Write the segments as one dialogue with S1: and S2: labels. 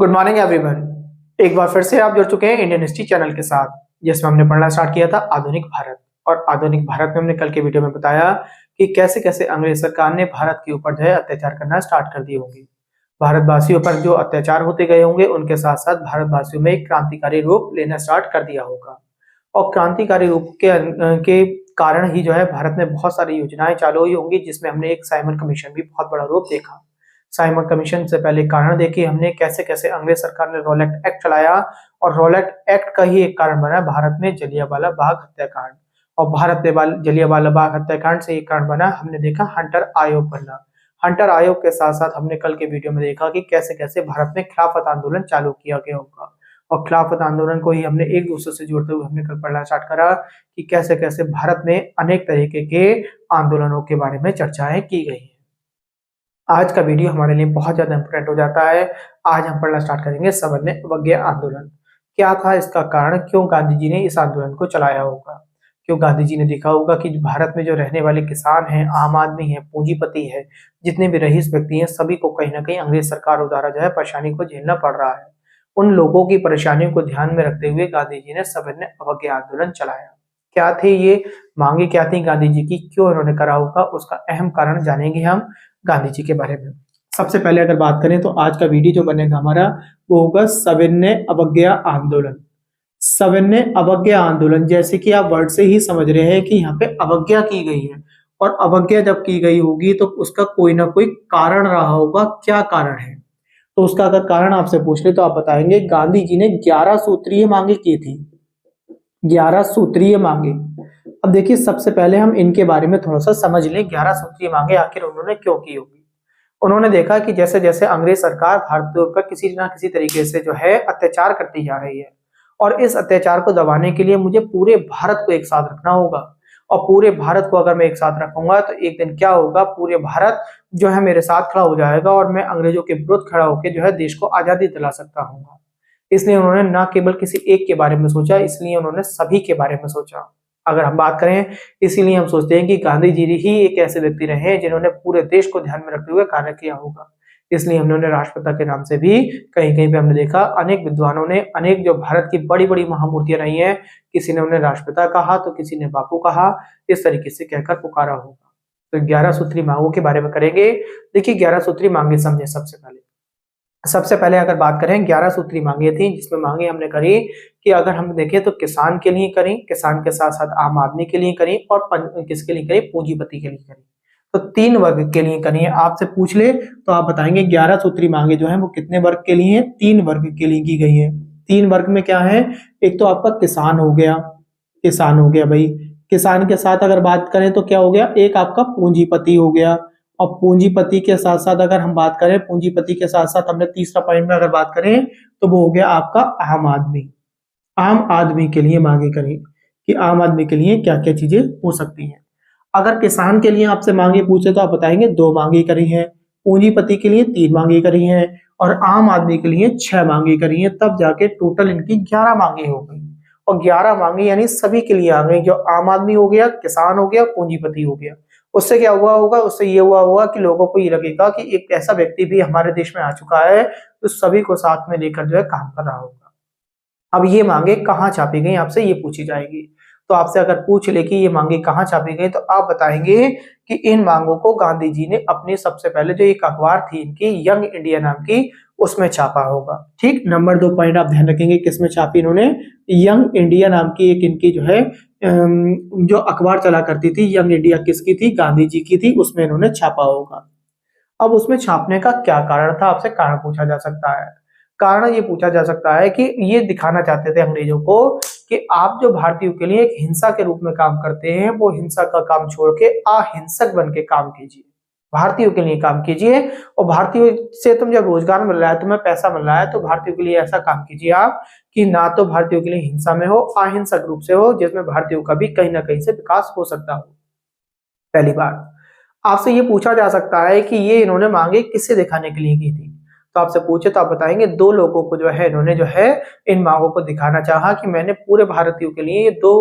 S1: Good morning everyone. एक बार फिर से आप जुड़ चुके हैं इंडियन हिस्ट्री चैनल के साथ, जिसमें हमने पढ़ना स्टार्ट किया था आधुनिक भारत। और आधुनिक भारत में हमने कल के वीडियो में बताया कि कैसे कैसे अंग्रेज सरकार ने भारत के ऊपर जो है अत्याचार करना स्टार्ट कर दिए होंगे। भारतवासियों पर जो अत्याचार होते गए होंगे, उनके साथ साथ भारतवासियों में एक क्रांतिकारी रूप लेना स्टार्ट कर दिया होगा। और क्रांतिकारी रूप के कारण ही जो है भारत में बहुत सारी योजनाएं चालू हुई होंगी, जिसमें हमने एक साइमन कमीशन भी बहुत बड़ा रूप देखा। साइमन कमीशन से पहले कारण देखे हमने कैसे कैसे अंग्रेज सरकार ने रॉलेट एक्ट चलाया, और रॉलेट एक्ट का ही एक कारण बना भारत में जलियांवाला बाग हत्याकांड। और भारत में जलियांवाला बाग हत्याकांड से एक कारण बना, हमने देखा हंटर आयोग बनना। हंटर आयोग के साथ साथ हमने कल के वीडियो में देखा कि कैसे कैसे भारत में खिलाफत आंदोलन चालू किया गया होगा। और खिलाफत आंदोलन को ही हमने एक दूसरे से जोड़ते हुए हमने कल पढ़ना स्टार्ट करा कि कैसे कैसे भारत में अनेक तरीके के आंदोलनों के बारे में चर्चाएं की गई है। आज का वीडियो हमारे लिए बहुत ज्यादा इंपोर्टेंट हो जाता है। आज हम पढ़ना स्टार्ट करेंगे सवर्ण अवज्ञा आंदोलन। क्या था इसका कारण, क्यों गांधी जी ने इस आंदोलन को चलाया होगा। क्यों गांधी जी ने देखा होगा कि भारत में जो रहने वाले किसान हैं, आम आदमी है, पूंजीपति है, जितने भी रईस व्यक्ति हैं, सभी को कहीं ना कहीं अंग्रेज सरकारों द्वारा जो है परेशानी को झेलना पड़ रहा है। उन लोगों की परेशानियों को ध्यान में रखते हुए गांधी जी ने सवर्ण अवज्ञा आंदोलन चलाया। क्या थे ये मांगे, क्या थी गांधी जी की, क्यों इन्होंने करा होगा, उसका अहम कारण जानेंगे हम गांधी जी के बारे में। सबसे पहले अगर बात करें तो आज का वीडियो जो बनेगा हमारा वो होगा सवर्ण अवज्ञा आंदोलन। सवर्ण अवज्ञा आंदोलन, जैसे कि आप वर्ड से ही समझ रहे हैं कि यहाँ पे अवज्ञा की गई है, और अवज्ञा जब की गई होगी तो उसका कोई ना कोई कारण रहा होगा। क्या कारण है, तो उसका अगर कारण आपसे पूछ ले तो आप बताएंगे गांधी जी ने 11 सूत्रीय मांगे की थी। 11 सूत्रीय मांगे। अब देखिए सबसे पहले हम इनके बारे में थोड़ा सा समझ लें, 11 सूत्रीय मांगे आखिर उन्होंने क्यों की होगी। उन्होंने देखा कि जैसे जैसे अंग्रेज सरकार भारतीयों पर किसी ना किसी तरीके से जो है अत्याचार करती जा रही है, और इस अत्याचार को दबाने के लिए मुझे पूरे भारत को एक साथ रखना होगा। और पूरे भारत को अगर मैं एक साथ रखूंगा तो एक दिन क्या होगा, पूरे भारत जो है मेरे साथ खड़ा हो जाएगा, और मैं अंग्रेजों के विरुद्ध खड़ा होकर जो है देश को आजादी दिला सकता हूँ। इसलिए उन्होंने न केवल किसी एक के बारे में सोचा, इसलिए उन्होंने सभी के बारे में सोचा। अगर हम बात करें, इसीलिए हम सोचते हैं कि गांधी जी ही एक ऐसे व्यक्ति रहे हैं जिन्होंने पूरे देश को ध्यान में रखते हुए कार्य किया होगा। इसलिए हमने राष्ट्रपिता के नाम से भी कहीं कहीं पे हमने देखा अनेक विद्वानों ने, अनेक जो भारत की बड़ी बड़ी महामूर्तियां रही हैं, किसी ने उन्हें राष्ट्रपिता कहा तो किसी ने बापू कहा, इस तरीके से कहकर पुकारा होगा। तो 11 सूत्री मांगों के बारे में करेंगे। देखिए 11 सूत्री मांगे समझे। सबसे पहले अगर बात करें, 11 सूत्री मांगे थी, जिसमें मांगे हमने करी कि अगर हम देखें तो किसान के लिए करें, किसान के साथ साथ आम आदमी के लिए करें, और किसके लिए करें, पूंजीपति के लिए करें। तो 3 वर्ग के लिए करिए। आपसे पूछ ले तो आप बताएंगे 11 सूत्री मांगे जो है वो कितने वर्ग के लिए, 3 वर्ग के लिए की गई है। 3 वर्ग में क्या है, एक तो आपका किसान हो गया, किसान हो गया भाई। किसान के साथ अगर बात करें तो क्या हो गया, एक आपका पूंजीपति हो गया। और पूंजीपति के साथ साथ अगर हम बात करें, पूंजीपति के साथ साथ हमने तीसरा पॉइंट में अगर बात करें तो वो हो गया आपका आम आदमी। आम आदमी के लिए मांगे करें कि आम आदमी के लिए क्या क्या चीजें हो सकती हैं। अगर किसान के लिए आपसे मांगे पूछे तो आप बताएंगे 2 मांगे करी हैं, पूंजीपति के लिए 3 मांगे करी हैं, और आम आदमी के लिए 6 मांगे करी हैं। तब जाके टोटल इनकी 11 मांगे हो गई। और 11 मांगे यानी सभी के लिए आ गई, जो आम आदमी हो गया, किसान हो गया, पूंजीपति हो गया। उससे क्या हुआ होगा, उससे ये हुआ होगा कि लोगों को ये लगेगा कि एक ऐसा व्यक्ति भी हमारे देश में आ चुका है तो सभी को साथ में लेकर जो है काम कर रहा होगा। अब ये मांगे कहाँ छापी गई, आपसे ये पूछी जाएगी। तो आपसे अगर पूछ ले कि ये मांगे कहाँ छापी गई, तो आप बताएंगे कि इन मांगों को गांधी जी ने अपनी सबसे पहले जो एक अखबार थी इनकी, यंग इंडिया नाम की, उसमें छापा होगा। ठीक, नंबर 2 पॉइंट आप ध्यान रखेंगे, किसमें छापी इन्होंने, यंग इंडिया नाम की एक इनकी जो है जो अखबार चला करती थी, यंग इंडिया किसकी थी, गांधी जी की थी, उसमें इन्होंने छापा होगा। अब उसमें छापने का क्या कारण था, आपसे कारण पूछा जा सकता है। कारण ये पूछा जा सकता है कि ये दिखाना चाहते थे अंग्रेजों को कि आप जो भारतीयों के लिए एक हिंसा के रूप में काम करते हैं, वो हिंसा का काम छोड़ के अहिंसक बन के काम कीजिए, भारतीयों के लिए काम कीजिए। और भारतीयों से तुम जब रोजगार मिल रहा है, तुम्हें पैसा मिल रहा है, तो भारतीयों के लिए ऐसा काम कीजिए आप कि ना तो भारतीयों के लिए हिंसा में हो, अहिंसक रूप से हो, जिसमें भारतीयों का भी कहीं ना कहीं से विकास हो सकता हो। पहली बात, आपसे ये पूछा जा सकता है कि ये इन्होंने मांगे किससे दिखाने के लिए की थी। तो आपसे पूछे तो आप बताएंगे 2 लोगों को जो है इन्होंने जो है इन मांगों को दिखाना चाहा कि मैंने पूरे भारतीयों के लिए, ये 2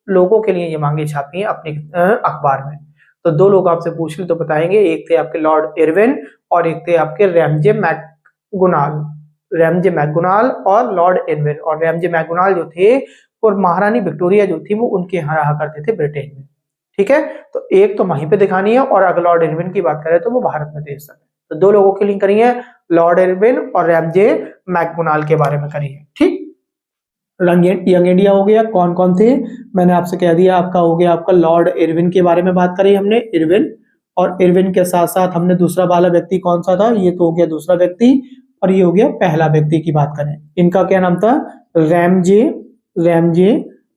S1: लोगों के लिए ये मांगे छापी हैं अपने अखबार में। तो 2 लोग आपसे पूछ ले तो बताएंगे, एक थे आपके लॉर्ड इरविन और एक थे आपके रैमजे मैकडोनाल्ड। रैमजे मैकडोनाल्ड और लॉर्ड इरविन। और रैमजे मैकडोनाल्ड जो थे और महारानी विक्टोरिया जो थी वो उनके यहाँ रहा करते थे ब्रिटेन में। ठीक है, तो एक तो वहीं पे दिखानी है, और अगर लॉर्ड इरविन की बात करें तो वो भारत में थे इस समय। तो दो लोगों की लिंक करी है, लॉर्ड इरविन और रैमजे मैकडोनाल्ड के बारे में करी है। ठीक, यंग इंडिया हो गया। कौन कौन थे मैंने आपसे कह दिया, आपका हो गया आपका लॉर्ड इरविन के बारे में बात करी हमने, इरविन। और इरविन के साथ साथ हमने दूसरा वाला व्यक्ति कौन सा था, ये तो हो गया दूसरा व्यक्ति, और ये हो गया पहला व्यक्ति की बात करें, इनका क्या नाम था, रैमजे रैमजे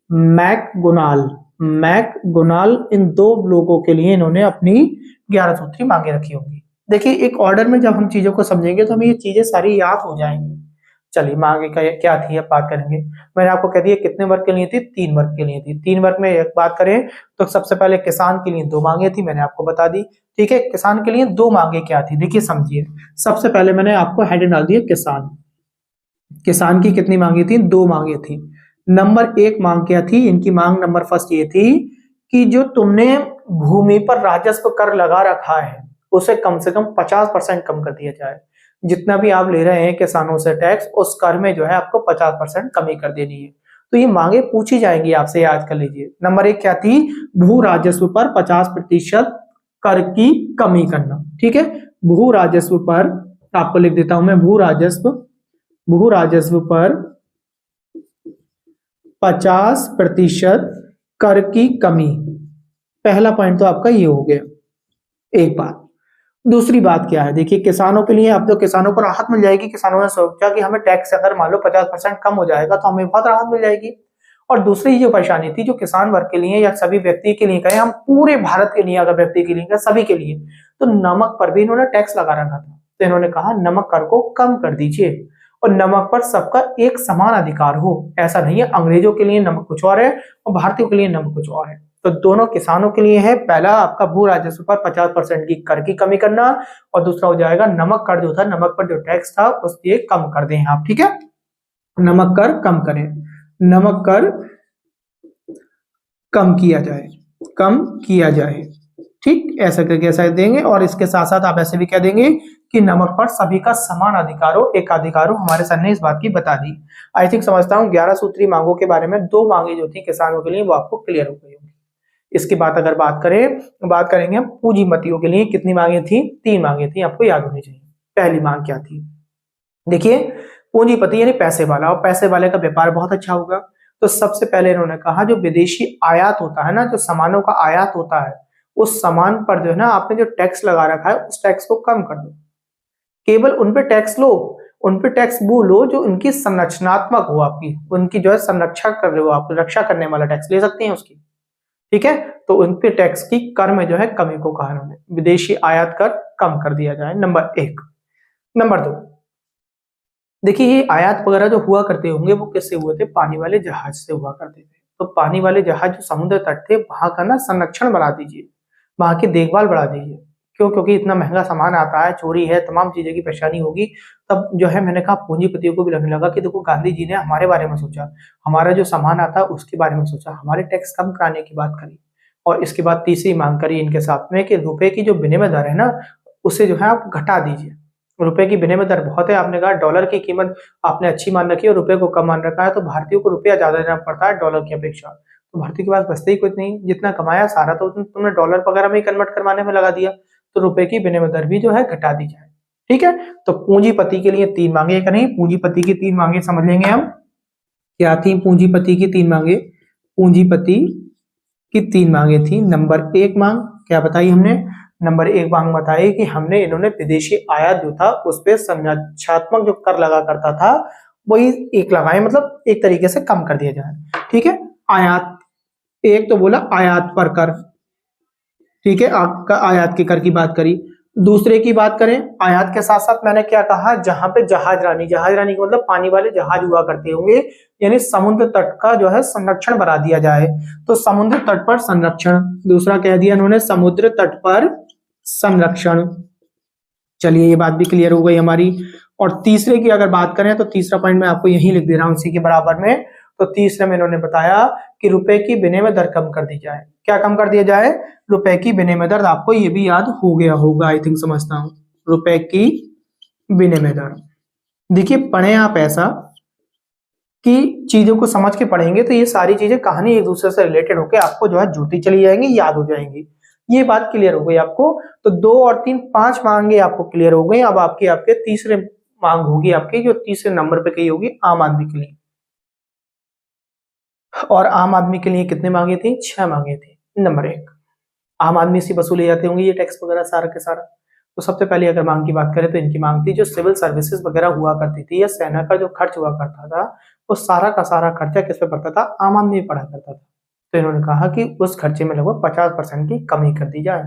S1: मैकडोनाल्ड मैकडोनाल्ड। इन दो लोगों के लिए इन्होंने अपनी 11 सूत्री मांगे रखी होंगी। देखिए एक ऑर्डर में जब हम चीजों को समझेंगे तो हमें ये चीजें सारी याद हो जाएंगी। चलिए मांगे क्या थी अब बात करेंगे। मैंने आपको कह दिया कितने वर्ग के लिए थी, 3 वर्ग के लिए थी। 3 वर्ग में एक बात करें तो सबसे पहले किसान के लिए 2 मांगे थी, मैंने आपको बता दी। ठीक है, किसान के लिए 2 मांगे क्या थी, देखिए समझिए। सबसे पहले मैंने आपको हेडिंग डाल दिया किसान। किसान की कितनी मांगे थी, 2 मांगे थी। नंबर 1 मांग क्या थी, इनकी मांग नंबर फर्स्ट ये थी कि जो तुमने भूमि पर राजस्व कर लगा रखा है उसे कम से कम 50% कम कर दिया जाए। जितना भी आप ले रहे हैं किसानों से टैक्स, उस कर में जो है आपको 50% कमी कर देनी है। तो ये मांगे पूछी जाएंगी आपसे, याद कर लीजिए। नंबर 1 क्या थी, भू राजस्व पर 50% कर की कमी करना। ठीक है, भू राजस्व पर आपको लिख देता हूं मैं, भू राजस्व पर 50% कर की कमी। पहला पॉइंट तो आपका ये हो गया, एक बात। दूसरी बात क्या है, देखिए किसानों के लिए अब तो किसानों को राहत मिल जाएगी। किसानों ने सोचा कि हमें टैक्स अगर मान लो 50% कम हो जाएगा तो हमें बहुत राहत मिल जाएगी। और दूसरी जो परेशानी थी जो किसान वर्ग के लिए या सभी व्यक्ति के लिए कहें, हम पूरे भारत के लिए अगर व्यक्ति के लिए कहें, सभी के लिए, तो नमक पर भी इन्होंने टैक्स लगा रखा था। तो इन्होंने कहा नमक कर को कम कर दीजिए और नमक पर सबका एक समान अधिकार हो। ऐसा नहीं है अंग्रेजों के लिए नमक कुछ और है और भारतीयों के लिए नमक कुछ और है। तो दोनों किसानों के लिए है, पहला आपका भू राजस्व पर 50% की कर की कमी करना, और दूसरा हो जाएगा नमक कर जो था, नमक पर जो टैक्स था उसके कम कर दें आप। ठीक है, नमक कर कम करें, नमक कर कम किया जाए। ठीक, ऐसा करके ऐसा देंगे। और इसके साथ साथ आप ऐसे भी कह देंगे कि नमक पर सभी का समान अधिकार हो, एक अधिकार हो। हमारे सर ने इस बात की बता दी। आई थिंक समझता हूँ 11 सूत्री मांगों के बारे में 2 मांगे जो थी किसानों के लिए वो आपको क्लियर हो गई होगी। इसकी बात अगर बात करेंगे हम पूंजीपतियों के लिए, कितनी मांगे थी, 3 मांगे थी, आपको याद होनी चाहिए। पहली मांग क्या थी, देखिए पूंजीपति यानी पैसे वाला, और पैसे वाले का व्यापार बहुत अच्छा होगा। तो सबसे पहले इन्होंने कहा जो विदेशी आयात होता है ना, जो सामानों का आयात होता है, उस सामान पर जो है ना आपने जो टैक्स लगा रखा है उस टैक्स को कम कर दो। केवल उन पे टैक्स लो, उन पे टैक्स वो लो जो उनकी संरचनात्मक हो, आपकी उनकी जो है संरक्षण कर रहे हो आप, रक्षा करने वाला टैक्स ले सकते हैं उसकी। ठीक है, तो उन पे टैक्स की कर में जो है कमी को कहा उन्होंने, विदेशी आयात कर कम कर दिया जाए, नंबर 1। नंबर 2, देखिए ये आयात वगैरह जो हुआ करते होंगे वो किससे हुए थे, पानी वाले जहाज से हुआ करते थे। तो पानी वाले जहाज जो समुद्र तट थे वहां का ना संरक्षण बढ़ा दीजिए, वहां की देखभाल बढ़ा दीजिए। क्यों, क्योंकि इतना महंगा सामान आता है, चोरी है, तमाम चीजें की परेशानी होगी। तब जो है मैंने कहा पूंजीपतियों को भी लगने लगा कि देखो गांधी जी ने हमारे बारे में सोचा, हमारा जो सामान आता है उसके बारे में सोचा, हमारे टैक्स कम कराने की बात करी। और इसके बाद तीसरी मांग करी इनके साथ में कि रुपए की जो विनिमय दर है ना उसे जो है आप घटा दीजिए। रुपए की विनिमय दर बहुत है, आपने कहा डॉलर की कीमत आपने अच्छी मान रखी है और रुपए को कम मान रखा है, तो भारतीयों को रुपया ज्यादा देना पड़ता है डॉलर की अपेक्षा। तो भारतीय के पास बचते ही कुछ नहीं, जितना कमाया सारा तो तुमने डॉलर वगैरह में कन्वर्ट करवाने में लगा दिया। तो रुपए की विनिमय दर भी जो है घटा दी जाए। ठीक है, तो पूंजीपति के लिए 3 मांगे करें, पूंजीपति की 3 मांगे समझ लेंगे हम क्या थी। पूंजीपति की 3 मांगे, पूंजीपति की 3 मांगे थी। नंबर 1 मांग क्या बताई हमने, नंबर 1 मांग बताई कि हमने इन्होंने विदेशी आयात जो था उस पर संरक्षणात्मक जो कर लगा करता था वही एक लगाए, मतलब एक तरीके से कम कर दिया जाए। ठीक है, आयात, एक तो बोला आयात पर कर, ठीक है, आपका आयात के कर की बात करी। दूसरे की बात करें, आयात के साथ साथ मैंने क्या कहा, जहां पे जहाज रानी का मतलब पानी वाले जहाज हुआ करते होंगे, यानी समुद्र तट का जो है संरक्षण बढ़ा दिया जाए। तो समुद्र तट पर संरक्षण, दूसरा कह दिया इन्होंने समुद्र तट पर संरक्षण। चलिए ये बात भी क्लियर हो गई हमारी। और तीसरे की अगर बात करें तो तीसरा पॉइंट मैं आपको यही लिख दे रहा हूं इसी के बराबर में। तो तीसरे में इन्होंने बताया कि रुपए की विनिमय दर कम कर दी जाए। क्या कम कर दिया जाए, रुपए की विनिमय दर। आपको ये भी याद हो गया होगा आई थिंक, समझता हूं, रुपए की विनिमय दर। देखिए पढ़े आप ऐसा कि चीजों को समझ के पढ़ेंगे तो ये सारी चीजें कहानी एक दूसरे से रिलेटेड होकर आपको जो है जुड़ती चली जाएंगी, याद हो जाएंगी। ये बात क्लियर हो गई आपको। तो 2 और 3 5 मांगे आपको क्लियर हो गई। अब आपकी आपके तीसरे मांग होगी, आपकी जो तीसरे नंबर पे कही होगी आम आदमी के लिए। और आम आदमी के लिए कितने मांगे थी? 6 मांगे थी। नंबर 1, आम आदमी से वसूले जाते होंगे ये टैक्स वगैरह सारा के सारा। तो सबसे पहले अगर मांग की बात करें तो इनकी मांग थी जो सिविल सर्विसेज वगैरह हुआ करती थी या सेना का जो खर्च हुआ करता था, वो सारा का सारा खर्चा किस पे पड़ता था? आम आदमी पड़ा करता था। तो इन्होंने कहा कि उस खर्चे में लगभग 50% की कमी कर दी जाए।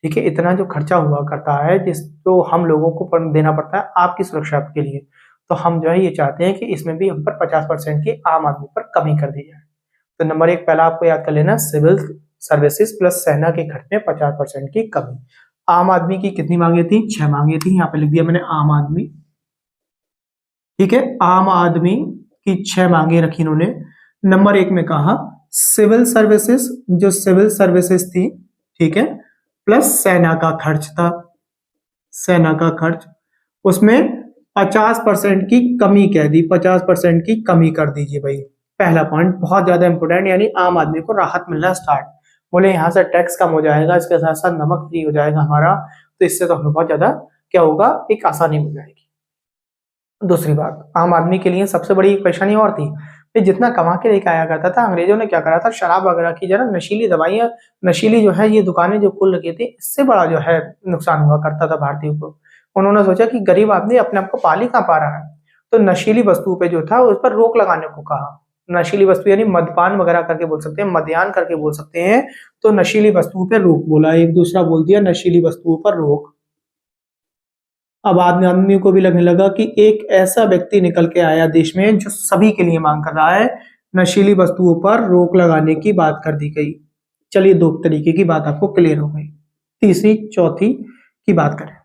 S1: ठीक है, इतना जो खर्चा हुआ करता है जो हम लोगों को देना पड़ता है आपकी सुरक्षा के लिए, तो हम जो है ये चाहते हैं कि इसमें भी हम पर 50% की आम आदमी पर कमी कर दी जाए। तो नंबर 1 पहला आपको याद कर लेना, सिविल सर्विसेज प्लस सेना के खर्च में 50% की कमी। आम आदमी की कितनी मांगे थी? 6 मांगे थी। यहाँ पे लिख दिया मैंने आम आदमी। ठीक है, आम आदमी की 6 मांगे रखी इन्होंने। नंबर 1 में कहा सिविल सर्विसेज, जो सिविल सर्विसेज थी, ठीक है, प्लस सेना का खर्च था, सेना का खर्च, उसमें 50% की कमी कह दी, 50% की कमी कर दीजिए भाई। पहला पॉइंट बहुत ज्यादा इंपोर्टेंट, यानी आम आदमी को राहत मिलना स्टार्ट। बोले यहाँ से टैक्स कम हो जाएगा, इसके साथ साथ नमक फ्री हो जाएगा हमारा, तो इससे तो हमें बहुत ज्यादा क्या होगा, एक आसानी मिल जाएगी। दूसरी बात, आम आदमी के लिए सबसे बड़ी परेशानी और थी कि जितना कमा के लेके आया करता था, अंग्रेजों ने क्या करा था, शराब वगैरह की जरा नशीली दवाइयां, नशीली जो है ये दुकानें जो खुल रखी थी, इससे बड़ा जो है नुकसान हुआ करता था भारतीयों को। उन्होंने सोचा कि गरीब आदमी अपने आप को पाल ही कहाँ पा रहा है, तो नशीली वस्तुओं पे जो था उस पर रोक लगाने को कहा। नशीली वस्तु यानी मदपान वगैरह करके बोल सकते हैं, मद्यान करके बोल सकते हैं। तो नशीली वस्तुओं पे रोक बोला, एक दूसरा बोल दिया नशीली वस्तुओं पर रोक। अब आदमी को भी लगने लगा कि एक ऐसा व्यक्ति निकल के आया देश में जो सभी के लिए मांग कर रहा है, नशीली वस्तुओं पर रोक लगाने की बात कर दी गई। चलिए 2 तरीके की बात आपको क्लियर हो गई। तीसरी चौथी की बात करें,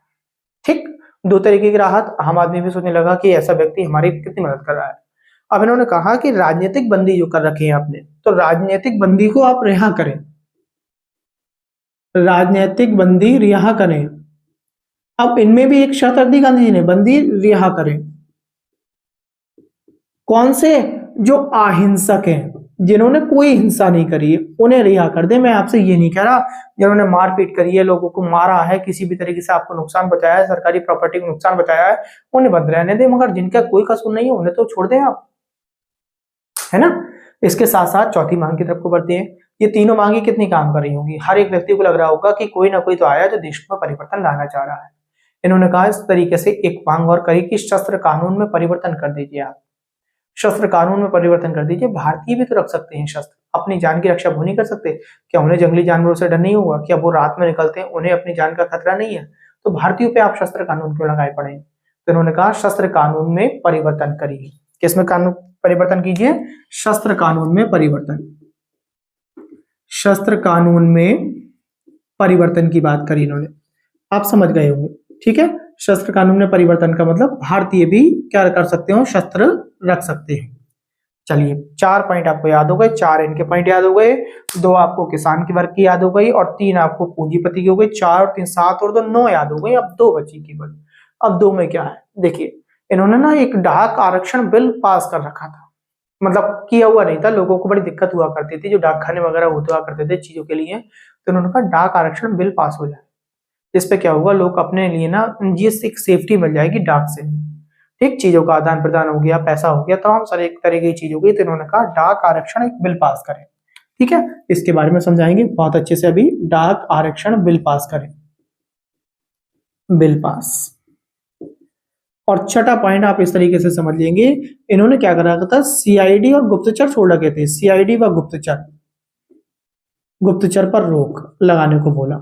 S1: ठीक, 2 तरीके की राहत। आम आदमी भी सोचने लगा कि ऐसा व्यक्ति हमारी कितनी मदद कर रहा है। अब इन्होंने कहा कि राजनीतिक बंदी जो कर रखे हैं आपने, तो राजनीतिक बंदी को आप रिहा करें, राजनीतिक बंदी रिहा करें। अब इनमें भी एक शर्त रख दी गांधी जी ने, बंदी रिहा करें। कौन से? जो अहिंसक हैं, जिन्होंने कोई हिंसा नहीं करी है, उन्हें रिहा कर दे। मैं आपसे ये नहीं कह रहा जिन्होंने मारपीट करी है, लोगों को मारा है, किसी भी तरीके से आपको नुकसान पहुंचाया है, सरकारी प्रॉपर्टी को नुकसान पहुंचाया है, उन्हें बंद रहने दे, मगर जिनका कोई कसूर नहीं है उन्हें तो छोड़ दें आप, है ना। इसके साथ साथ चौथी मांग की तरफ को बढ़ते हैं। ये तीनों मांगे कितनी काम कर रही होंगी? हर एक व्यक्ति को लग रहा होगा कि कोई ना कोई तो आया जो देश में परिवर्तन लाना चाह रहा है। इन्होंने कहा इस तरीके से एक मांग और करी कि शस्त्र कानून में परिवर्तन कर दीजिए आप, शस्त्र कानून में परिवर्तन कर दीजिए। भारतीय भी तो रख सकते हैं शस्त्र, अपनी जान की रक्षा वो नहीं कर सकते क्या? उन्हें जंगली जानवरों से डर नहीं होगा क्या? वो रात में निकलते हैं, उन्हें अपनी जान का खतरा नहीं है, तो भारतीयों पे आप शस्त्र कानून क्यों लगाए पड़े? तो इन्होंने कहा शस्त्र कानून में परिवर्तन करिए। किसमें कानून परिवर्तन कीजिए? शस्त्र कानून में परिवर्तन, शस्त्र कानून में परिवर्तन की बात करी इन्होंने, आप समझ गए होंगे। ठीक है, शस्त्र कानून में परिवर्तन का मतलब भारतीय भी क्या कर सकते हो, शस्त्र रख सकते हैं। चलिए 4 पॉइंट आपको याद हो गए, 4 इनके पॉइंट याद हो गए, 2 आपको किसान के वर्ग की याद हो गई और 3 आपको पूंजीपति की हो गई। 4 और 3 7 और 2 9 याद हो गई। अब 2 बची केवल। अब 2 में क्या है, देखिए इन्होंने ना एक डाक आरक्षण बिल पास कर रखा था, मतलब किया हुआ नहीं था, लोगों को बड़ी दिक्कत हुआ करती थी, जो डाकखाने वगैरह होते हुआ करते थे चीजों के लिए, तो उन्होंने कहा डाक आरक्षण बिल पास हो जाए। इस पे क्या होगा, लोग अपने लिए ना ये एक सेफ्टी मिल जाएगी डाक से, ठीक, चीजों का आदान प्रदान हो गया, पैसा हो गया, तमाम सारे एक तरह की चीज हो गई, तो इन्होंने कहा डाक आरक्षण एक बिल पास करें। ठीक है, इसके बारे में समझाएंगे बहुत अच्छे से अभी। डाक आरक्षण बिल पास करें, बिल पास। और छठा पॉइंट आप इस तरीके से समझ लेंगे, इन्होंने क्या करा था, सीआईडी और गुप्तचर छोड़ रखे थे, सीआईडी व गुप्तचर, गुप्तचर पर रोक लगाने को बोला।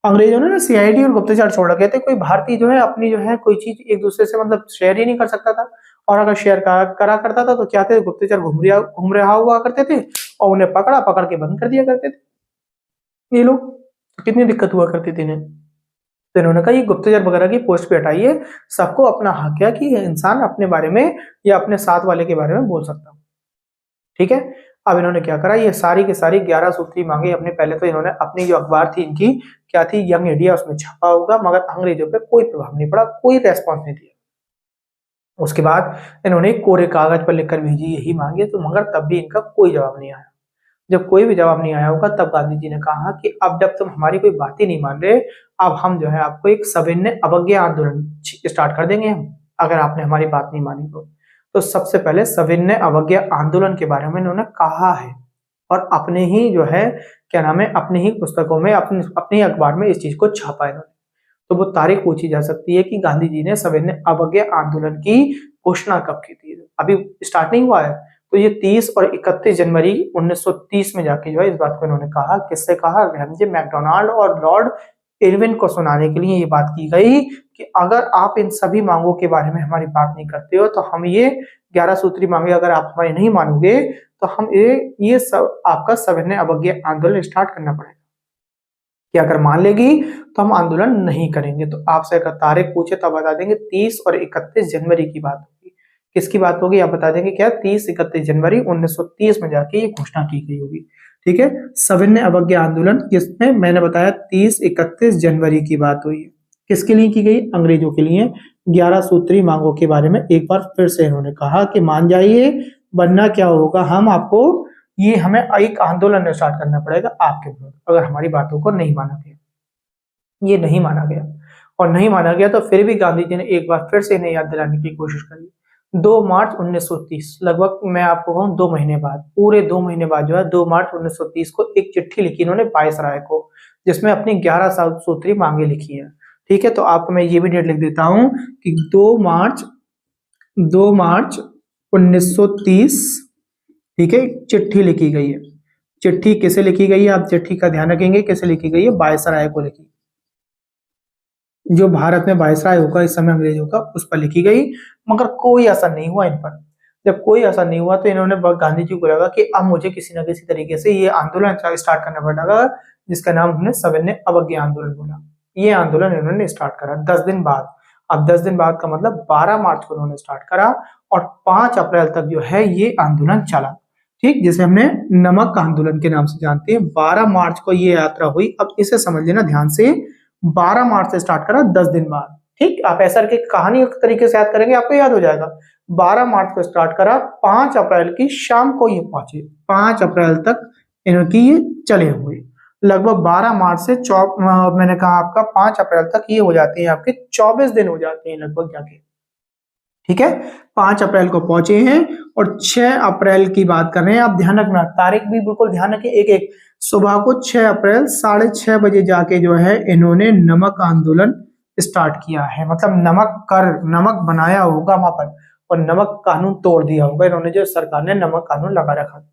S1: अंग्रेजों ने ना सीआईडी और गुप्तचर छोड़ रखे थे, कोई भारतीय जो है अपनी जो है कोई चीज एक दूसरे से मतलब शेयर ही नहीं कर सकता था, और अगर शेयर करा करता था तो क्या थे, गुप्तचर घूम रहा हुआ करते थे और उन्हें पकड़ के बंद कर दिया करते थे ये लोग, तो कितनी दिक्कत हुआ करती थी इन्हें। तो इन्होंने कहा ये गुप्तचर वगैरह की पोस्ट पे हटाइए, सबको अपना हक है कि इंसान अपने बारे में या अपने साथ वाले के बारे में बोल सकता हूँ। ठीक है, अब इन्होंने क्या करा, ये सारी की सारी 11 सूत्री मांगे अपने, पहले तो इन्होंने अपनी जो अखबार थी इनकी क्या थी, यंग इंडिया, उसमें छापा होगा, मगर अंग्रेजों पे कोई प्रभाव नहीं पड़ा, कोई रेस्पॉन्स नहीं दिया। उसके बाद इन्होंने कोरे कागज पर लिखकर भेजी यही मांगे, तो मगर तब भी इनका कोई जवाब नहीं आया। जब कोई भी जवाब नहीं आया होगा तब गांधी जी ने कहा कि अब जब तुम हमारी कोई बात ही नहीं मान रहे, अब हम जो है आपको एक सविनय अवज्ञा आंदोलन स्टार्ट कर देंगे हम, अगर आपने हमारी बात नहीं मानी तो सबसे पहले सविनय अवज्ञा आंदोलन के बारे में इन्होंने कहा है, और अपने ही जो है क्या नाम है, अपनी ही पुस्तकों में, अपने अखबार में इस चीज को छापा है इन्होंने। तो वो तारीख पूछी जा सकती है कि गांधी जी ने सविनय अवज्ञा आंदोलन की घोषणा कब की थी। अभी स्टार्ट नहीं हुआ है, तो ये 30 और 31 जनवरी 1930 में जाके जो है इस बात को इन्होंने कहा। किससे कहा? रैमजे मैकडोनाल्ड और लॉर्ड इरविन को सुनाने के लिए ये बात की गई कि अगर आप इन सभी मांगों के बारे में हमारी बात नहीं करते हो तो हम ये 11 सूत्री मांगे अगर आप हमारी नहीं मानोगे तो हम ये सब आपका सविनय अवज्ञा आंदोलन स्टार्ट करना पड़ेगा, कि अगर मान लेगी तो हम आंदोलन नहीं करेंगे। तो आपसे अगर तारीख पूछे तो बता देंगे 30 और 31 जनवरी की बात होगी। किसकी बात होगी आप बता देंगे क्या? 30-31 जनवरी 1930 में जाके ये घोषणा की गई होगी। ठीक है, सविनय अवज्ञा आंदोलन किसमें? मैंने बताया 30-31 जनवरी की बात हुई है। किसके लिए की गई? अंग्रेजों के लिए। 11 सूत्री मांगों के बारे में एक बार फिर से इन्होंने कहा कि मान जाइए, वरना क्या होगा, हम आपको ये हमें एक आंदोलन स्टार्ट करना पड़ेगा आपके विरुद्ध, अगर हमारी बातों को नहीं माना गया। ये नहीं माना गया, और नहीं माना गया तो फिर भी गांधी जी ने एक बार फिर से इन्हें याद दिलाने की कोशिश करी। 2 मार्च 1930, लगभग मैं आपको कहूँ 2 महीने बाद, पूरे 2 महीने बाद जो है 2 मार्च 1930 को एक चिट्ठी लिखी इन्होंने वायसराय को, जिसमें अपनी 11 सूत्री मांगे लिखी है। ठीक है, तो आपको मैं ये भी डेट लिख देता हूँ कि 2 मार्च 1930, ठीक है, चिट्ठी लिखी गई है। चिट्ठी किसे लिखी गई है? आप चिट्ठी का ध्यान रखेंगे, किसे लिखी गई है? वायसराय को लिखी, जो भारत में वायसराय होगा इस समय अंग्रेजों का, उस पर लिखी गई। मगर कोई असर नहीं हुआ इन पर। जब कोई असर नहीं हुआ तो इन्होंने गांधी जी को लगा कि अब मुझे किसी न किसी तरीके से ये आंदोलन स्टार्ट करना पड़ेगा, जिसका नाम हमने सविनय अवज्ञा आंदोलन बोला। ये आंदोलन इन्होंने स्टार्ट करा 10 दिन बाद। अब 10 दिन बाद का मतलब 12 मार्च को उन्होंने स्टार्ट करा और 5 अप्रैल तक जो है ये आंदोलन चला। ठीक, जिसे हमने नमक आंदोलन के नाम से जानते हैं। 12 मार्च को ये यात्रा हुई। अब इसे समझ लेना ध्यान से, 12 मार्च से स्टार्ट करा 10 दिन बाद। ठीक, आप ऐसा की कहानी एक तरीके से याद करेंगे आपको याद हो जाएगा। 12 मार्च को स्टार्ट करा, 5 अप्रैल की शाम को ये पहुंचे। 5 अप्रैल तक इनकी ये चले हुए। लगभग 12 मार्च से मैंने कहा आपका 5 अप्रैल तक ये हो जाते हैं आपके 24 दिन हो जाते हैं लगभग जाके। ठीक है, 5 अप्रैल को पहुंचे हैं और 6 अप्रैल की बात कर रहे हैं। आप ध्यान रखना, तारीख भी बिल्कुल ध्यान रखें एक एक। सुबह को 6 अप्रैल 6:30 बजे जाके जो है इन्होंने नमक आंदोलन स्टार्ट किया है। मतलब नमक बनाया होगा वहां पर और नमक कानून तोड़ दिया होगा इन्होंने, जो सरकार ने नमक कानून लगा रखा।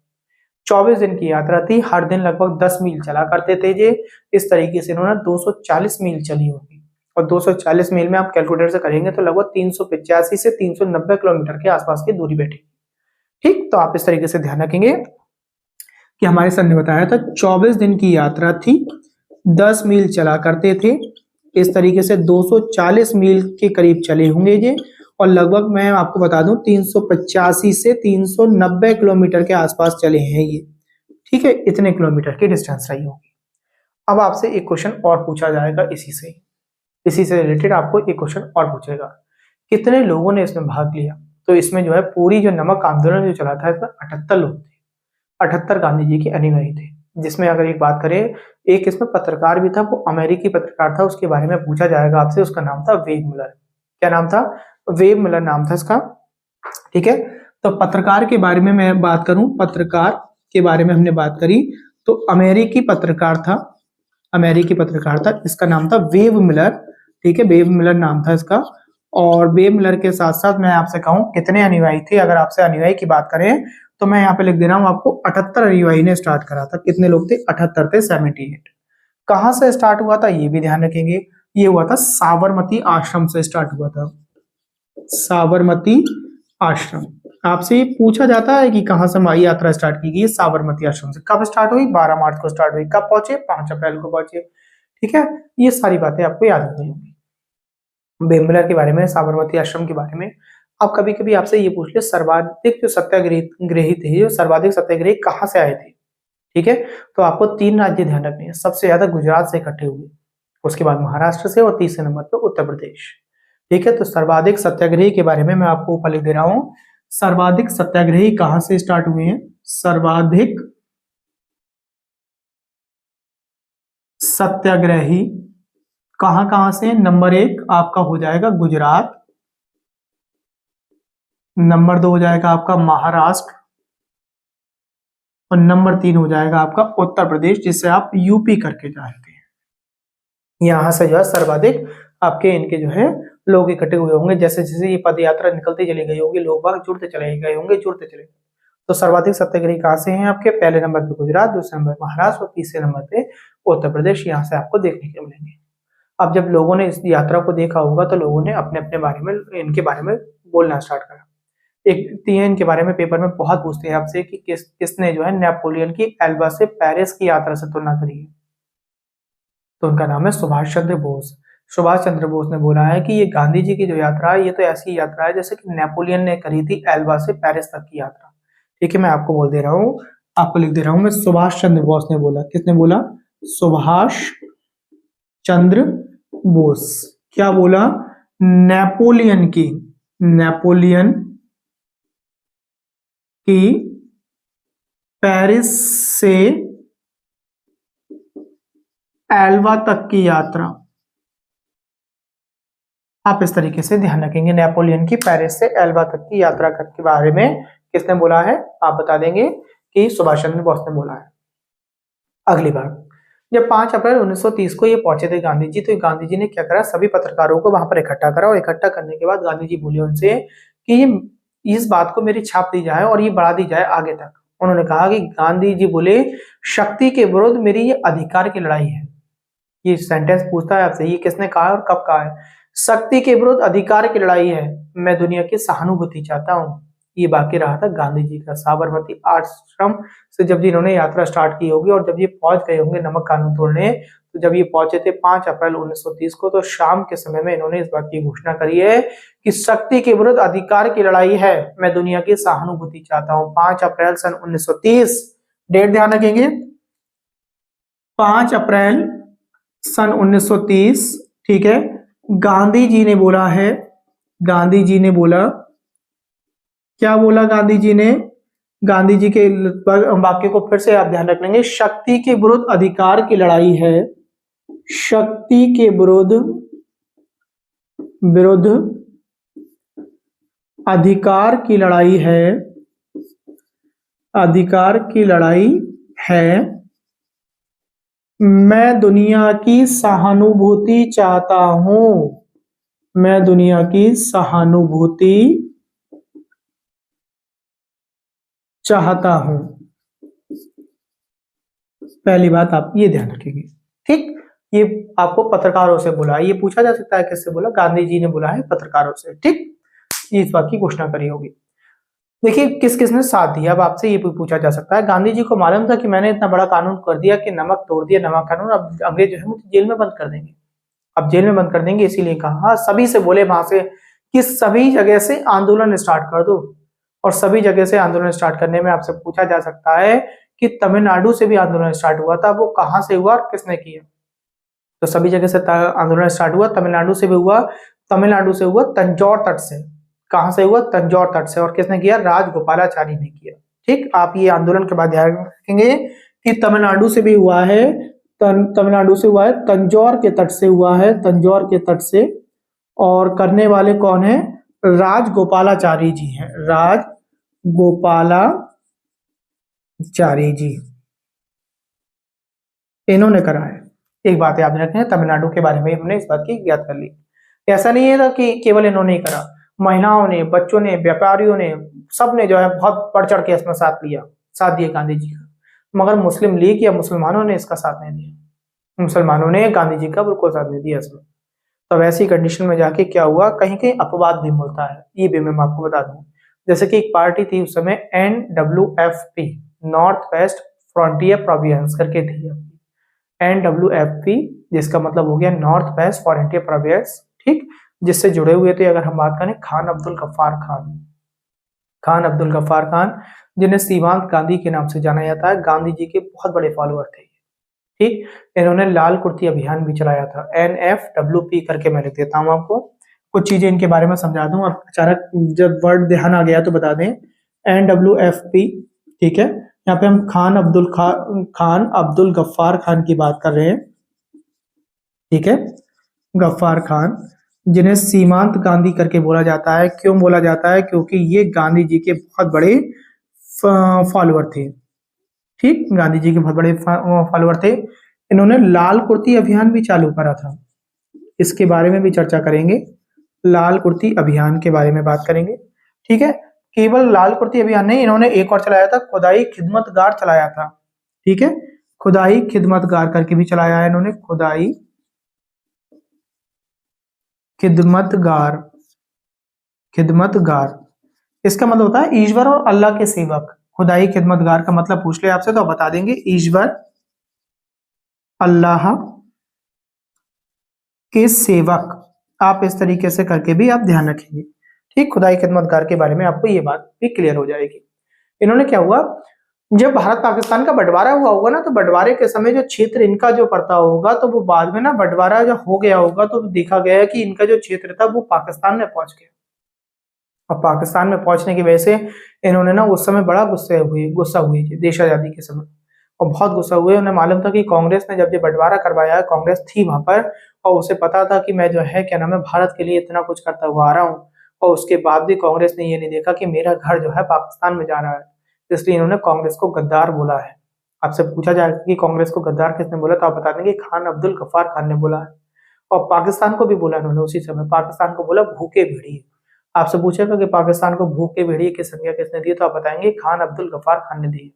S1: 24 दिन की यात्रा थी, हर दिन लगभग 10 मील चला करते थे ये। इस तरीके से इन्होंने 240 मील चली होगी, और 240 मील में आप कैलकुलेटर से करेंगे तो लगभग 385 से 390 किलोमीटर के आसपास की दूरी बैठी। ठीक, तो आप इस तरीके से ध्यान रखेंगे कि हमारे सर ने बताया था 24 दिन की यात्रा थी, 10 मील चला करते थे। इस तरीके से 240 मील के करीब चले होंगे ये, और लगभग मैं आपको बता दूं 385 से 390 किलोमीटर के आसपास चले हैं ये। ठीक है, इतने किलोमीटर की डिस्टेंस रही होगी। अब आपसे एक क्वेश्चन और पूछा जाएगा इसी से रिलेटेड आपको एक क्वेश्चन और पूछेगा, कितने लोगों ने इसमें भाग लिया? तो इसमें जो है पूरी जो नमक आंदोलन जो चला था इसमें 78 लोग थे, 78 गांधी जी के अनुयायी थे। जिसमें अगर एक बात करें, एक इसमें पत्रकार भी था, वो अमेरिकी पत्रकार था, उसके बारे में पूछा जाएगा आपसे। उसका नाम था वेब मिलर। क्या नाम था? वेब मिलर नाम था इसका। ठीक है, तो पत्रकार के बारे में मैं बात करूं, पत्रकार के बारे में हमने बात करी तो अमेरिकी पत्रकार था, इसका नाम था वेब मिलर। ठीक है, वेब मिलर नाम था इसका। और वेब मिलर के साथ साथ मैं आपसे कहूं कितने अनुयायी थे, अगर आपसे अनुयायी की बात करें तो मैं यहाँ पे लिख दे रहा हूँ आपको, 78 अनुयायी ने स्टार्ट करा था। कितने लोग थे? 78 थे, 78। कहां से स्टार्ट हुआ था ये भी ध्यान रखेंगे। ये हुआ था साबरमती आश्रम से स्टार्ट हुआ था, साबरमती आश्रम। आपसे पूछा जाता है कि कहां से हमारी यात्रा स्टार्ट की गई? साबरमती आश्रम से। कब स्टार्ट हुई? 12 मार्च को स्टार्ट हुई। कब पहुंचे? 5 अप्रैल को पहुंचे। ठीक है, ये सारी बातें आपको याद रखनी होंगी वेब मिलर के बारे में, साबरमती आश्रम के बारे में। अब कभी कभी आपसे ये पूछ ले, सर्वाधिक जो सत्याग्रही थे, जो सर्वाधिक सत्याग्रही कहाँ से आए थे? ठीक है, तो आपको 3 राज्य ध्यान रखने हैं। सबसे ज्यादा गुजरात से इकट्ठे हुए, उसके बाद महाराष्ट्र से, और तीसरे नंबर पर उत्तर प्रदेश। ठीक है, तो सर्वाधिक सत्याग्रही के बारे में मैं आपको ऊपर लिख दे रहा हूं। सर्वाधिक सत्याग्रही कहां से स्टार्ट हुए हैं? सर्वाधिक सत्याग्रही कहां कहां से? नंबर 1 आपका हो जाएगा गुजरात, नंबर 2 हो जाएगा आपका महाराष्ट्र, और नंबर 3 हो जाएगा आपका उत्तर प्रदेश, जिससे आप यूपी करके जानते हैं। यहाँ से जो है सर्वाधिक आपके इनके जो है लोग इकट्ठे हुए होंगे। जैसे जैसे ये पद यात्रा निकलती चली गई होगी, लोग बाग जुड़ते चले गए होंगे, जुड़ते चले गए। तो सर्वाधिक सत्याग्रही कहाँ से हैं आपके? पहले नंबर पे गुजरात, दूसरे नंबर महाराष्ट्र और तीसरे नंबर पे उत्तर प्रदेश। यहाँ से आपको देखने को मिलेंगे। अब जब लोगों ने इस यात्रा को देखा होगा तो लोगों ने अपने अपने बारे में इनके बारे में बोलना स्टार्ट करा। एक इनके बारे में पेपर में बहुत पूछते हैं आपसे कि किसने जो है नेपोलियन की एल्बा से पेरिस की यात्रा से तुलना करी है। तो उनका नाम है सुभाष चंद्र बोस। सुभाष चंद्र बोस ने बोला है कि ये गांधी जी की जो यात्रा है ये तो ऐसी यात्रा है जैसे कि नेपोलियन ने करी थी एल्बा से पेरिस तक की यात्रा। ठीक है, मैं आपको बोल दे रहा हूँ, आपको लिख दे रहा हूं मैं। सुभाष चंद्र बोस ने बोला। किसने बोला? सुभाष चंद्र बोस। क्या बोला? नेपोलियन की पेरिस से एल्वा तक की यात्रा। आप इस तरीके से ध्यान रखेंगे, नेपोलियन की पेरिस से एल्वा तक की यात्रा के बारे में किसने बोला है? आप बता देंगे कि सुभाष चंद्र बोस ने बोला है। अगली बात, जब 5 अप्रैल 1930 को ये पहुंचे थे गांधी जी, तो गांधी जी ने क्या करा? सभी पत्रकारों को वहां पर इकट्ठा करा, और इकट्ठा करने के बाद गांधी जी बोले उनसे कि इस बात को मेरी छाप दी जाए और ये बढ़ा दी जाए आगे तक। उन्होंने कहा कि गांधी जी बोले, शक्ति के विरुद्ध मेरी ये अधिकार की लड़ाई है। ये सेंटेंस पूछता है आपसे, ये किसने कहा और कब कहा है? शक्ति के विरुद्ध अधिकार की लड़ाई है, मैं दुनिया की सहानुभूति चाहता हूँ। ये बाकी रहा था गांधी जी का। साबरमती आश्रम से जब इन्होंने यात्रा स्टार्ट की होगी और जब ये पहुंच गए होंगे नमक कानून तोड़ने, तो जब ये पहुंचे थे 5 अप्रैल 1930 को, तो शाम के समय में इन्होंने इस बात की घोषणा करी है कि शक्ति के विरुद्ध अधिकार की लड़ाई है, मैं दुनिया की सहानुभूति चाहता हूँ। 5 अप्रैल सन 1930, डेट ध्यान रखेंगे, 5 अप्रैल सन 1930। ठीक है, गांधी जी ने बोला है, गांधी जी ने बोला, क्या बोला गांधी जी ने? गांधी जी के वाक्य को फिर से आप ध्यान रख लेंगे, शक्ति के विरुद्ध अधिकार की लड़ाई है, शक्ति के विरुद्ध अधिकार की लड़ाई है, अधिकार की लड़ाई है, मैं दुनिया की सहानुभूति चाहता हूं, मैं दुनिया की सहानुभूति चाहता हूं। पहली बात आप ये ध्यान रखेंगे। ठीक, ये आपको पत्रकारों से बोला है, ये पूछा जा सकता है किससे बोला? गांधी जी ने बोला है पत्रकारों से। ठीक, इस बात की घोषणा करी होगी। देखिए किस किसने साथ दिया, अब आपसे ये पूछा जा सकता है। गांधी जी को मालूम था कि मैंने इतना बड़ा कानून कर दिया कि नमक तोड़ दिया, नमक कानून, अब अंग्रेज जो है मुझे जेल में बंद कर देंगे, अब जेल में बंद कर देंगे, इसीलिए कहा सभी से बोले वहां से कि सभी जगह से आंदोलन स्टार्ट कर दो। और सभी जगह से आंदोलन स्टार्ट करने में आपसे पूछा जा सकता है कि तमिलनाडु से भी आंदोलन स्टार्ट हुआ था, वो कहां से हुआ और किसने किया? तो सभी जगह से आंदोलन स्टार्ट हुआ, तमिलनाडु से भी हुआ, तमिलनाडु से हुआ तंजौर तट से। कहां से हुआ? तंजौर तट से। और किसने किया? राजगोपालाचारी ने किया। ठीक, आप ये आंदोलन के बाद ध्यान रखेंगे कि तमिलनाडु से भी हुआ है, तमिलनाडु से हुआ है, तंजौर के तट से हुआ है, तंजौर के तट से। और करने वाले कौन है? राजगोपालाचारी जी हैं, राजगोपालाचारी जी, इन्होंने करा है। एक बात याद रखें, तमिलनाडु के बारे में हमने इस बात की याद कर ली। ऐसा नहीं है कि केवल इन्होंने ही करा, महिलाओं ने, बच्चों ने, व्यापारियों ने, सबने जो है बहुत बढ़ चढ़ के इसमें साथ लिया, साथ दिया गांधी जी का। मगर मुस्लिम लीग या मुसलमानों ने इसका साथ नहीं दिया, मुसलमानों ने गांधी जी का बिल्कुल साथ नहीं दिया इसमें। तो ऐसी कंडीशन में जाके क्या हुआ, कहीं कहीं अपवाद भी मिलता है, ये भी मैं आपको बता दूं। जैसे कि एक पार्टी थी उस समय NWFP, north west frontier province करके थी, NWFP, जिसका मतलब हो गया नॉर्थ वेस्ट फ्रंटियर प्रोविंस। ठीक, जिससे जुड़े हुए थे अगर हम बात करें खान अब्दुल गफ्फार खान, खान अब्दुल गफ्फार खान, जिन्हें सीमांत गांधी के नाम से जाना जाता है, गांधी जी के बहुत बड़े फॉलोअर थे। ठीक, इन्होंने लाल कुर्ती अभियान भी चलाया था, NFWP करके मैं लिख देता हूं आपको। कुछ चीजें इनके बारे में समझा दूं। अब अचानक जब वर्ड ध्यान आ गया तो बता दें। NWFP, ठीक है। यहाँ पे हम खान अब्दुल गफ्फार खान की बात कर रहे हैं, ठीक है। गफ्फार खान, जिन्हें सीमांत गांधी करके बोला जाता है। क्यों बोला जाता है? क्योंकि ये गांधी जी के बहुत बड़े फॉलोअर थे, ठीक। गांधी जी के बहुत बड़े फॉलोअर थे। इन्होंने लाल कुर्ती अभियान भी चालू करा था, इसके बारे में भी चर्चा करेंगे। लाल कुर्ती अभियान के बारे में बात करेंगे, ठीक है। केवल लाल कुर्ती अभियान नहीं, इन्होंने एक और चलाया था, खुदाई खिदमतगार चलाया था, ठीक है। खुदाई खिदमतगार करके भी चलाया है इन्होंने, खुदाई खिदमतगार। खिदमतगार इसका मतलब होता है ईश्वर और अल्लाह के सेवक। खुदाई खिदमतगार का मतलब पूछ ले आपसे तो आप बता देंगे ईश्वर, अल्लाह के सेवक। आप इस तरीके से करके भी आप ध्यान रखेंगे, ठीक। खुदाई खिदमतगार के बारे में आपको ये बात भी क्लियर हो जाएगी। इन्होंने क्या हुआ, जब भारत पाकिस्तान का बंटवारा हुआ होगा ना, तो बंटवारे के समय जो क्षेत्र इनका जो पड़ता होगा, तो वो बाद में ना बंटवारा जब हो गया होगा तो देखा गया है कि इनका जो क्षेत्र था वो पाकिस्तान में पहुंच गया। और पाकिस्तान में पहुंचने की वजह से इन्होंने ना उस समय बड़ा गुस्सा हुई देश आजादी के समय, और बहुत गुस्सा हुए। उन्हें मालूम था कि कांग्रेस ने जब ये बंटवारा करवाया, कांग्रेस थी वहां पर, और उसे पता था कि मैं जो है क्या नाम है भारत के लिए इतना कुछ करता हुआ आ रहा हूँ, और उसके बाद भी कांग्रेस ने ये नहीं देखा कि मेरा घर जो है पाकिस्तान में जा रहा है, इसलिए इन्होंने कांग्रेस को गद्दार बोला है। आपसे पूछा जाएगा कि कांग्रेस को गद्दार किसने बोला, तो आप बता देंगे खान अब्दुल गफ्फार खान ने बोला है। और पाकिस्तान को भी बोला इन्होंने उसी समय, पाकिस्तान को बोला भूखे भेड़िए। आपसे पूछेगा कि पाकिस्तान को भूखे भेड़िए की संज्ञा किसने दी, तो आप बताएंगे खान अब्दुल गफ्फार खान ने दी।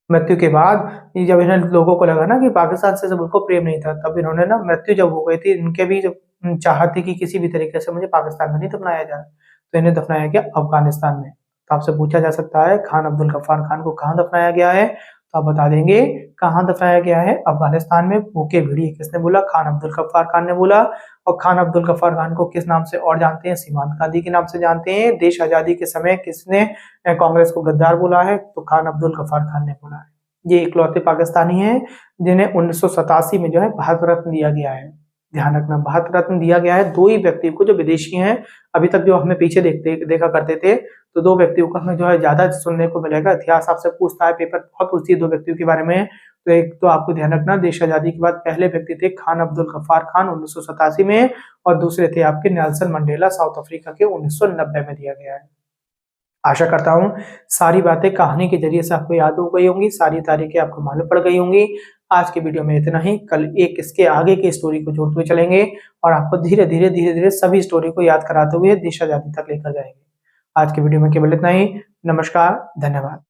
S1: मृत्यु के बाद जब इन्हें लोगों को लगा ना कि पाकिस्तान से जब उनको प्रेम नहीं था, तब इन्होंने ना मृत्यु जब हो गई थी, इनके भी जो चाहत थी कि किसी भी तरीके से मुझे पाकिस्तान में नहीं दफनाया जाए, तो इन्हें दफनाया गया अफगानिस्तान में। तो आपसे पूछा जा सकता है खान अब्दुल गफ्फार खान को कहाँ दफनाया गया है, तो आप बता देंगे कहाँ दफनाया गया है, अफगानिस्तान में। भूखे भेड़िए किसने बोला, खान अब्दुल गफ्फार खान ने बोला। और खान अब्दुल गफ्फार खान को किस नाम से और जानते हैं, सीमांत गांधी के नाम से जानते हैं। देश आजादी के समय किसने कांग्रेस को गद्दार बोला है, तो खान अब्दुल गफ्फार खान ने बोला है। ये इकलौते पाकिस्तानी हैं जिन्हें 1987 में जो है भारत रत्न दिया गया है। ध्यान रखना, भारत रत्न दिया गया है दो ही व्यक्तियों को जो विदेशी हैं। अभी तक जो हमें पीछे देखा करते थे, तो दो व्यक्तियों का हमें जो है ज्यादा सुनने को मिलेगा। इतिहास आपसे पूछता है, पेपर बहुत पूछती है दो व्यक्तियों के बारे में। तो एक तो आपको ध्यान रखना, देश आजादी के बाद पहले व्यक्ति थे खान अब्दुल गफ्फार खान 1987 में, और दूसरे थे आपके नेल्सन मंडेला साउथ अफ्रीका के 1990 में दिया गया है। आशा करता हूँ सारी बातें कहानी के जरिए से आपको याद हो गई होंगी, सारी तारीखें आपको मालूम पड़ गई होंगी। आज के वीडियो में इतना ही। कल एक इसके आगे की स्टोरी को जोड़ते हुए चलेंगे और आपको धीरे धीरे सभी स्टोरी को याद कराते हुए देश आजादी तक लेकर जाएंगे। आज के वीडियो में केवल इतना ही। नमस्कार, धन्यवाद।